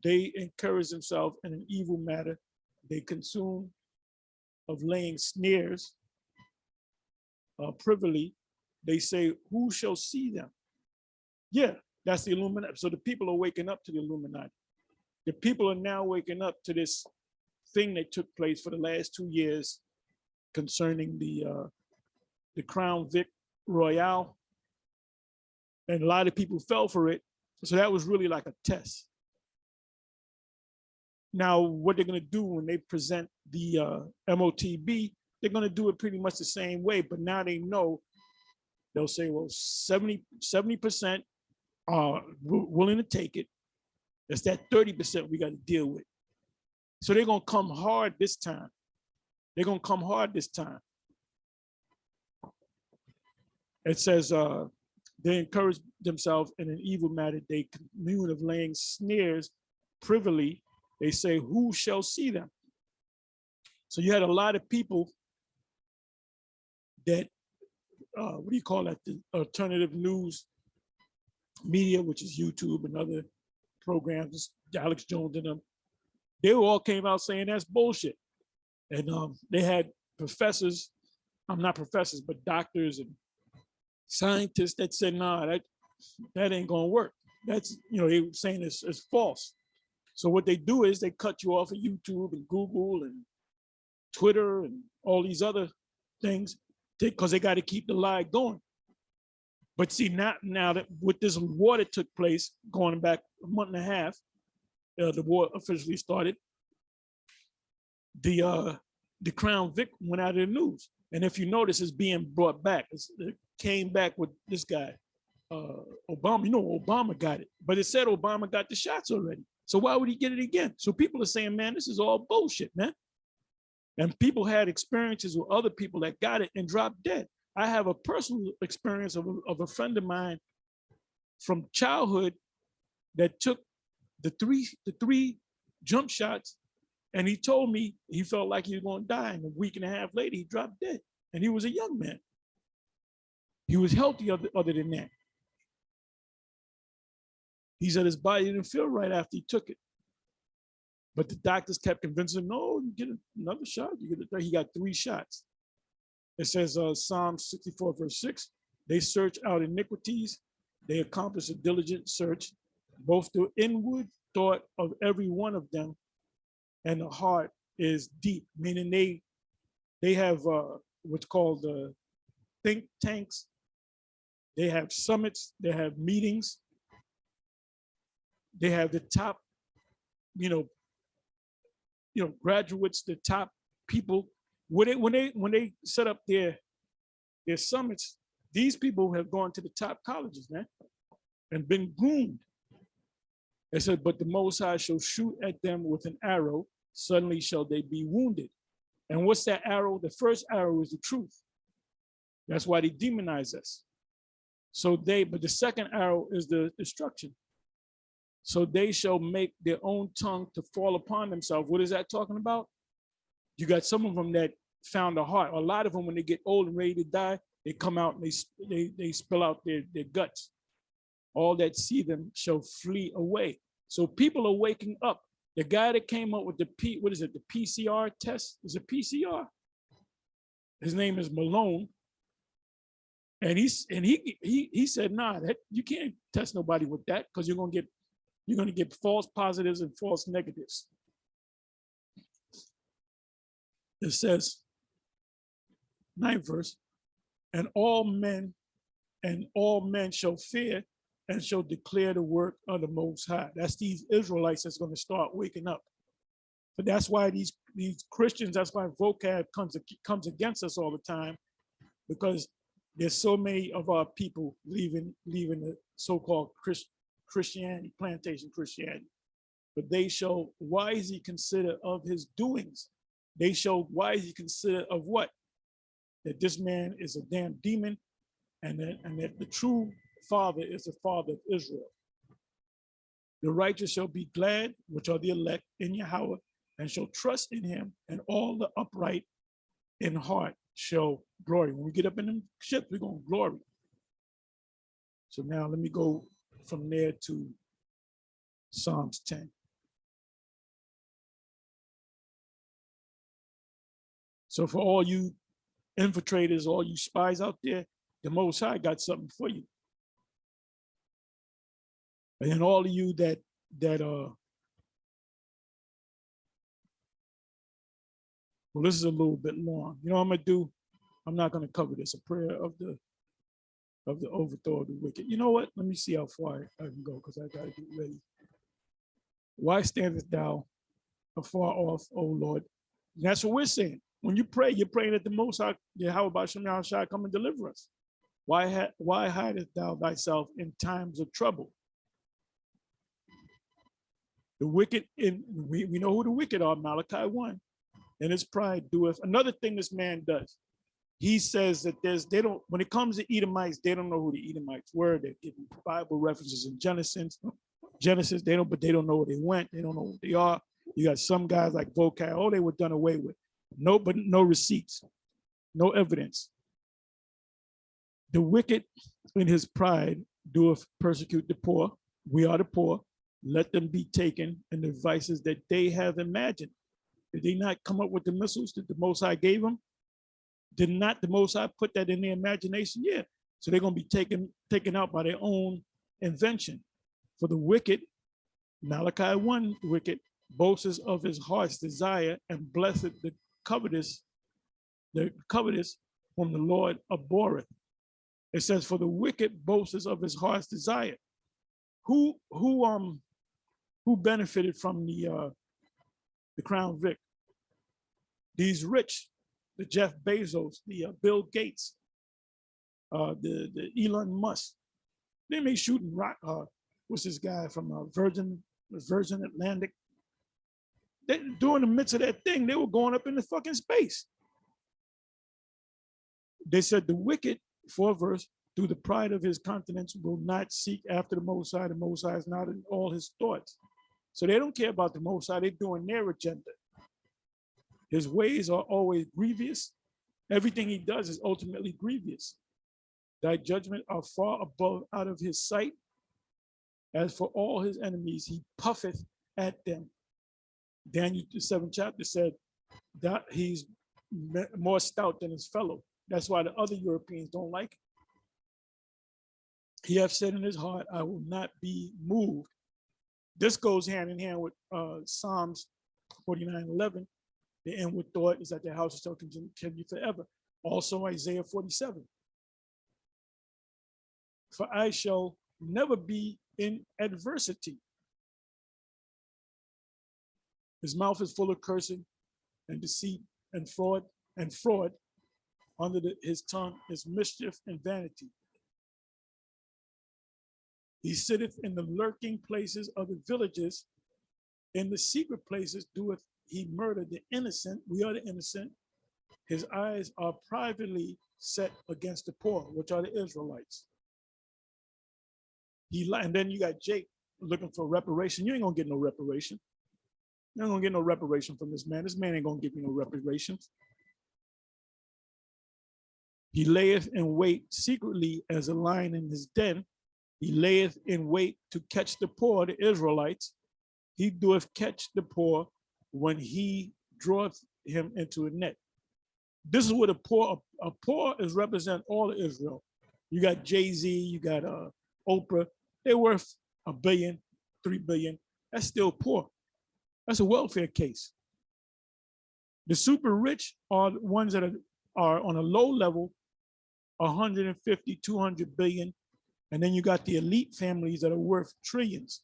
they encourage themselves in an evil matter. They consume of laying snares privily. They say, who shall see them? Yeah, that's the Illuminati. So the people are waking up to the Illuminati. The people are now waking up to this thing that took place for the last 2 years concerning the Crown Vic Royale. And a lot of people fell for it. So that was really like a test. Now, what they're going to do when they present the MOTB, they're going to do it pretty much the same way. But now they know, they'll say, well, 70% are willing to take it. It's that 30% we got to deal with. So they're going to come hard this time. They're going to come hard this time. It says, they encourage themselves in an evil matter. They commune of laying snares privily. They say, who shall see them? So you had a lot of people that, what do you call that? The alternative news media, which is YouTube and other programs, Alex Jones and them, they all came out saying that's bullshit. And they had professors, not professors, but doctors and scientists that said, nah, that ain't gonna work. That's, they were saying it's false. So what they do is they cut you off of YouTube and Google and Twitter and all these other things because they got to keep the lie going. But see, now that with this war that took place, going back a month and a half, the war officially started, the Crown Vic went out of the news. And if you notice, it's being brought back. It came back with this guy, Obama. Obama got it, but it said Obama got the shots already. So why would he get it again? So people are saying, man, this is all bullshit, man. And people had experiences with other people that got it and dropped dead. I have a personal experience of a friend of mine from childhood that took the three jump shots, and he told me he felt like he was going to die. And a week and a half later, he dropped dead. And he was a young man. He was healthy other than that. He said his body didn't feel right after he took it. But the doctors kept convincing him, no, you get another shot. He got 3 shots. It says Psalm 64, verse 6, they search out iniquities. They accomplish a diligent search, both the inward thought of every one of them and the heart is deep, meaning they have what's called think tanks. They have summits. They have meetings. They have the top, graduates, the top people. When they set up their summits, these people have gone to the top colleges, man, and been groomed. They said, but the Most High shall shoot at them with an arrow. Suddenly shall they be wounded. And what's that arrow? The first arrow is the truth. That's why they demonize us. But the second arrow is the destruction. So they shall make their own tongue to fall upon themselves. What is that talking about? You got some of them that found a heart. A lot of them, when they get old and ready to die, they come out and they spill out their guts. All that see them shall flee away. So people are waking up. The guy that came up with the PCR test is a PCR. His name is Malone. And he said, nah, you can't test nobody with that because you're gonna get false positives and false negatives. It says, 9th verse, and all men shall fear and shall declare the work of the Most High. That's these Israelites that's going to start waking up. But that's why these Christians, that's why vocab comes against us all the time, because there's so many of our people leaving the so-called Christianity, plantation Christianity. But they shall wisely consider of his doings. They shall wisely consider of what? That this man is a damn demon, and that the true father is the father of Israel. The righteous shall be glad, which are the elect in Yahweh, and shall trust in him, and all the upright in heart shall glory. When we get up in them ships, we're going to glory. So now let me go from there to Psalms 10. So for all you infiltrators, all you spies out there, the Most High got something for you. And then all of you that well, this is a little bit long. You know what I'm gonna do? I'm not gonna cover this. A prayer of the overthrow of the wicked. You know what? Let me see how far I can go because I gotta get ready. Why standest thou afar off, O Lord? And that's what we're saying. When you pray, you're praying that the Most High, how about Shem Yahshua, come and deliver us? Why hidest thou thyself in times of trouble? The wicked, we know who the wicked are, Malachi 1. And his pride doeth. Another thing this man does, he says that when it comes to Edomites, they don't know who the Edomites were. They're giving Bible references in Genesis, but they don't know where they went. They don't know who they are. You got some guys like Vocab, oh, they were done away with. But no receipts, no evidence. The wicked in his pride doeth persecute the poor. We are the poor. Let them be taken in the vices that they have imagined. Did they not come up with the missiles that the Most High gave them? Did not the Most High put that in their imagination? Yeah. So they're going to be taken out by their own invention. For the wicked, Malachi 1, wicked, boasts of his heart's desire and blessed the covetous whom the Lord abhorreth. It says, for the wicked boasts of his heart's desire. Who benefited from the Crown Vic? These rich, the Jeff Bezos, the Bill Gates, the Elon Musk. They may shooting rock. What's this guy from Virgin Atlantic? During the midst of that thing, they were going up into fucking space. They said the wicked, 4th verse, through the pride of his countenance will not seek after the Most High. The Most High is not in all his thoughts. So they don't care about the Most High. They're doing their agenda. His ways are always grievous. Everything he does is ultimately grievous. Thy judgment are far above out of his sight. As for all his enemies, he puffeth at them. Daniel, the 7th chapter, said that he's more stout than his fellow. That's why the other Europeans don't like him. He hath said in his heart, I will not be moved. This goes hand in hand with Psalms 49:11. The inward thought is that their house shall continue forever. Also Isaiah 47. For I shall never be in adversity. His mouth is full of cursing and deceit and fraud. Under his tongue is mischief and vanity. He sitteth in the lurking places of the villages. In the secret places doeth he murder the innocent. We are the innocent. His eyes are privately set against the poor, which are the Israelites. And then you got Jake looking for reparation. You ain't gonna get no reparation. You ain't gonna get no reparation from this man. This man ain't gonna give you no reparations. He layeth in wait secretly as a lion in his den. He layeth in wait to catch the poor, the Israelites. He doeth catch the poor when he draweth him into a net. This is what a poor is represent all of Israel. You got Jay-Z, you got Oprah. They're worth $1 billion, $3 billion. That's still poor. That's a welfare case. The super rich are the ones that are on a low level, 150, 200 billion. And then you got the elite families that are worth trillions.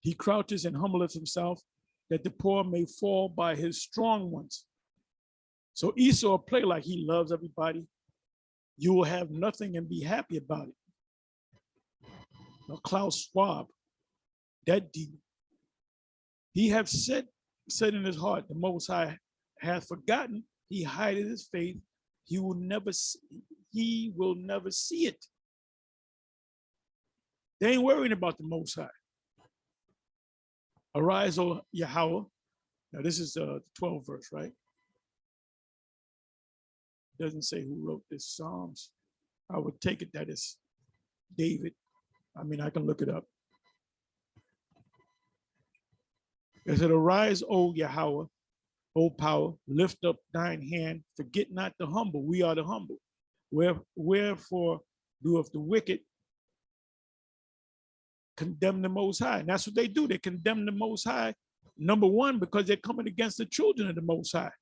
He crouches and humbleth himself that the poor may fall by his strong ones. So Esau play like he loves everybody. You will have nothing and be happy about it. Now Klaus Schwab, that deep. He have said in his heart, the Most High hath forgotten, he hideth his faith, he will never see it. They ain't worrying about the Most High. Arise, O Yahweh. Now this is the 12th verse, right? Doesn't say who wrote this Psalms. I would take it that it's David. I mean, I can look it up. It said, arise, O Yahweh, O power, lift up thine hand, forget not the humble. We are the humble. Wherefore doeth the wicked condemn the Most High? And that's what they do. They condemn the Most High. Number one, because they're coming against the children of the Most High.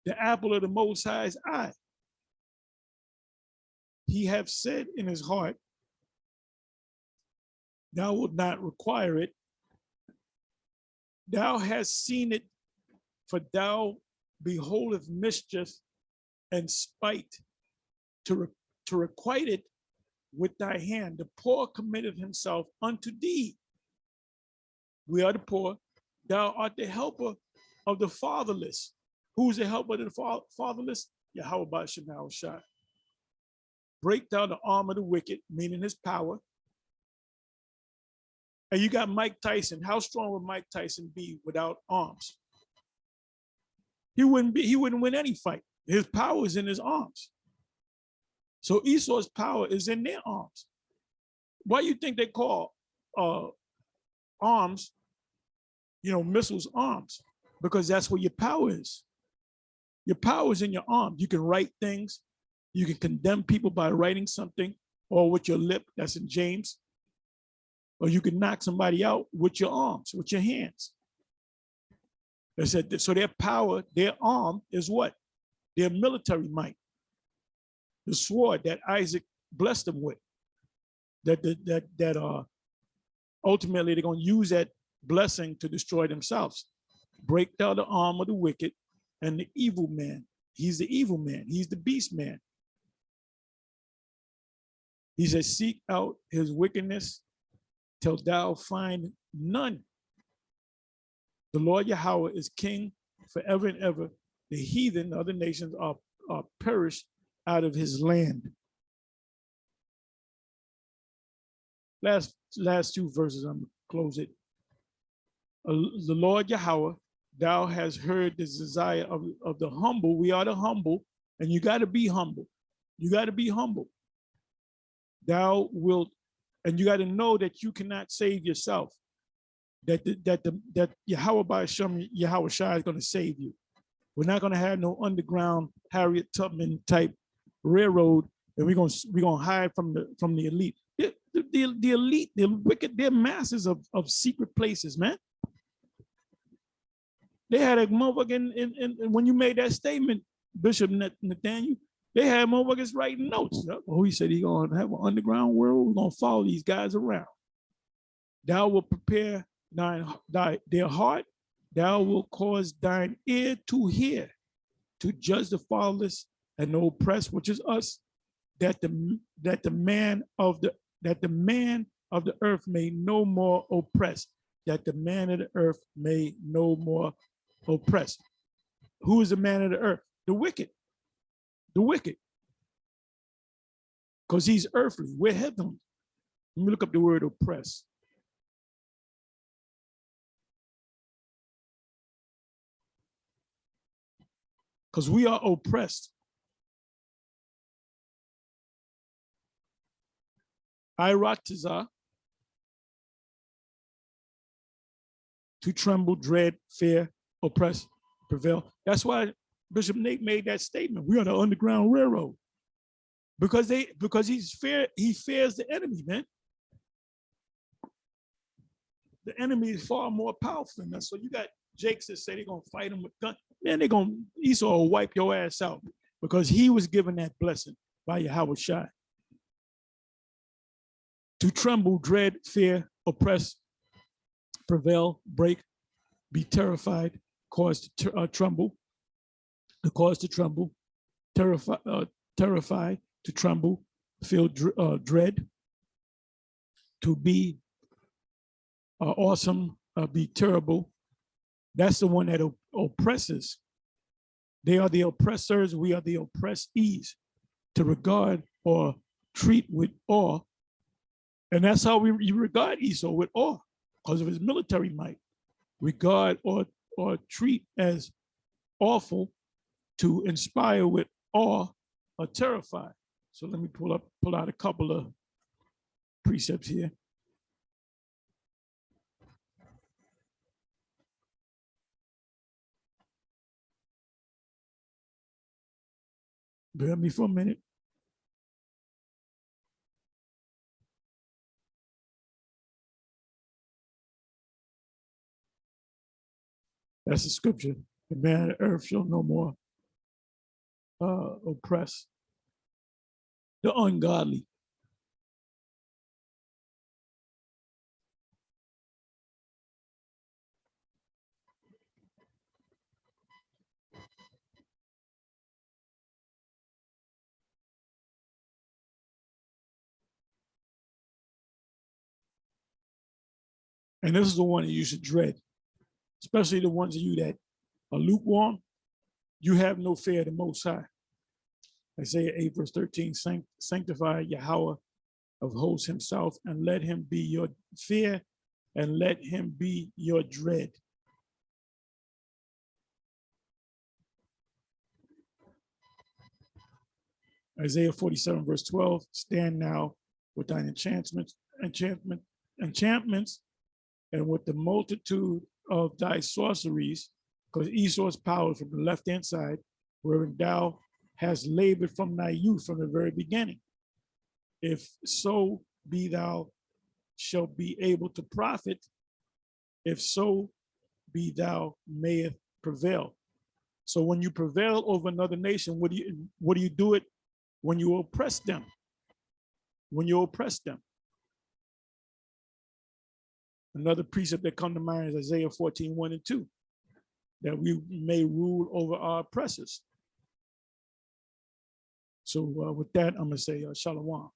The apple of the Most High's eye. He hath said in his heart, thou wilt not require it. Thou hast seen it, for thou beholdeth mischief and spite to requite it with thy hand. The poor committeth himself unto thee. We are the poor. Thou art the helper of the fatherless. Who's the helper of the fatherless? Yahweh Ba'ashem Shai. Break down the arm of the wicked, meaning his power. And you got Mike Tyson. How strong would Mike Tyson be without arms? He wouldn't win any fight. His power is in his arms. So Esau's power is in their arms. Why do you think they call arms, missiles arms? Because that's where your power is. Your power is in your arms. You can write things. You can condemn people by writing something or with your lip, that's in James. Or you can knock somebody out with your arms, with your hands. They said, so their power, their arm is what? Their military might. The sword that Isaac blessed them with. That ultimately they're going to use that blessing to destroy themselves. Break down the arm of the wicked and the evil man. He's the evil man. He's the beast man. He says, seek out his wickedness till thou find none. The Lord Yahweh is king forever and ever. The heathen, other nations are perished out of his land. Last two verses, I'm going to close it. The Lord Yahweh, thou hast heard the desire of the humble. We are the humble, and you got to be humble. You got to be humble. Thou wilt, and you got to know that you cannot save yourself. That Yahweh Ba'ashem, Yahweh Shai is going to save you. We're not going to have no underground Harriet Tubman type railroad, and we're gonna hide from the elite. The elite, the wicked, they're masters of secret places, man. They had a motherfucker in when you made that statement, Bishop Nathaniel, they had motherfuckers writing notes. Oh, he said he's gonna have an underground world. We're gonna follow these guys around. Thou will prepare their heart. Thou will cause thine ear to hear, to judge the fatherless and the oppressed, which is us, that the man of the earth may no more oppress. That the man of the earth may no more oppress. Who is the man of the earth? The wicked. The wicked. Because he's earthly. We're heavenly. Let me look up the word oppress. Because we are oppressed. Iratiza, to tremble, dread, fear, oppress, prevail. That's why Bishop Nate made that statement. We are the Underground Railroad. Because he fears the enemy, man. The enemy is far more powerful than us. So you got Jakes that say they're gonna fight him with guns. Man, Esau will wipe your ass out because he was given that blessing by Yahweh Shai. To tremble, dread, fear, oppress, prevail, break, be terrified, cause to tremble, cause to tremble, terrify, to tremble, feel dread, to be awesome, be terrible. That's the one that oppresses. They are the oppressors, we are the oppressees. To regard or treat with awe. And that's how you regard Esau, with awe, because of his military might. Regard or treat as awful, to inspire with awe or terrify. So let me pull out a couple of precepts here. Bear me for a minute. That's the scripture. The man of the earth shall no more oppress the ungodly. And this is the one that you should dread, especially the ones of you that are lukewarm. You have no fear of the Most High. Isaiah 8, verse 13, sanctify Yahweh of hosts himself, and let him be your fear, and let him be your dread. Isaiah 47, verse 12, stand now with thine enchantments, and with the multitude of thy sorceries, because Esau's power from the left-hand side, wherein thou hast labored from thy youth, from the very beginning. If so be thou shalt be able to profit, if so be thou mayest prevail. So when you prevail over another nation, what do you do it? When you oppress them. When you oppress them. Another precept that come to mind is Isaiah 14, 1 and 2, that we may rule over our oppressors. So with that, I'm gonna say shalom.